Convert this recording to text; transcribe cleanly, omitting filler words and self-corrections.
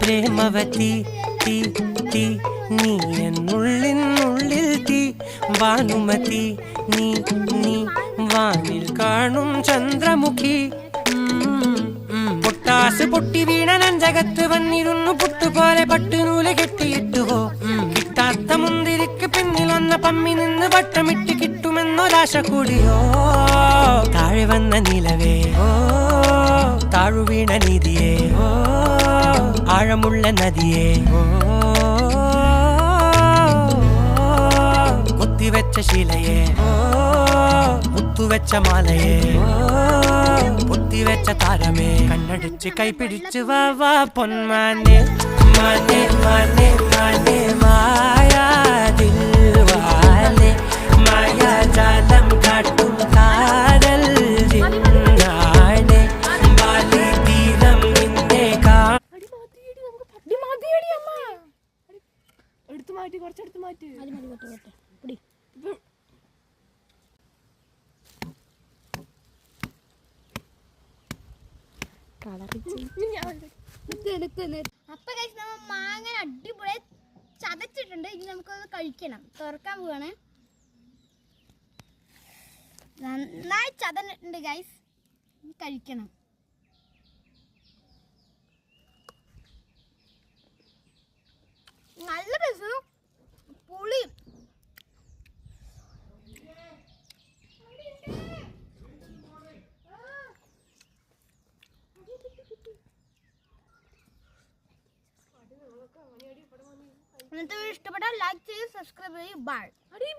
പ്രേമവതി തീ തീ നീ എന്നുള്ളിനുള്ളിൽ തീ ഭാനുമതി നീ നീ വാനിൽ കാണും ചന്ദ്രമുഖി പൊട്ടാസ് പൊട്ടി വീണ നഞ്ചകത്ത് വന്നിരുന്നു പുട്ടുപോലെ പട്ടുനൂല് കെട്ടിയിട്ടുവോ കിട്ടാത്ത മുന്തിരിക്ക് പിന്നിൽ വന്ന പമ്മി നിന്ന് വട്ടമിട്ട് കിട്ടുമെന്നൊരാശ കൂടിയോ താഴെ വന്ന നിലവേ ഓ താഴു വീണ നിധിയേ ഓ ആഴമുള്ള നദിയേ ഓ കൊത്തിവെച്ച ശിലയേ ഓ മുത്തുവെച്ച മാലയേ പൊത്തിവെച്ച താരമേ കണ്ണടിച്ച് കൈപിടിച്ച് വാ വാ പൊന്മാനെ മാനെ മാനെ മാനെ മായാ ദിൽവാലെ മായാജാലം കാട്ടും കാരൽ ജിന്നാനെ ബാലി തീരം നിന്നെ എടുത്തു മാറ്റി കുറച്ചെടുത്ത് മാറ്റി അപ്പൊ നമ്മൾ മാങ്ങ അടിപൊളി ചതച്ചിട്ടുണ്ട്. ഇനി നമുക്കൊന്ന് കഴിക്കണം. തുറക്കാൻ പോവാണ്. നന്നായി ചതഞ്ഞിട്ടുണ്ട് ഗൈസ്. കഴിക്കണം. നല്ല രസം. പുളി ഇഷ്ടപ്പെട്ടാൽ ലൈക്ക് ചെയ്ത് സബ്സ്ക്രൈബ് ചെയ്യൂ. ബൈ.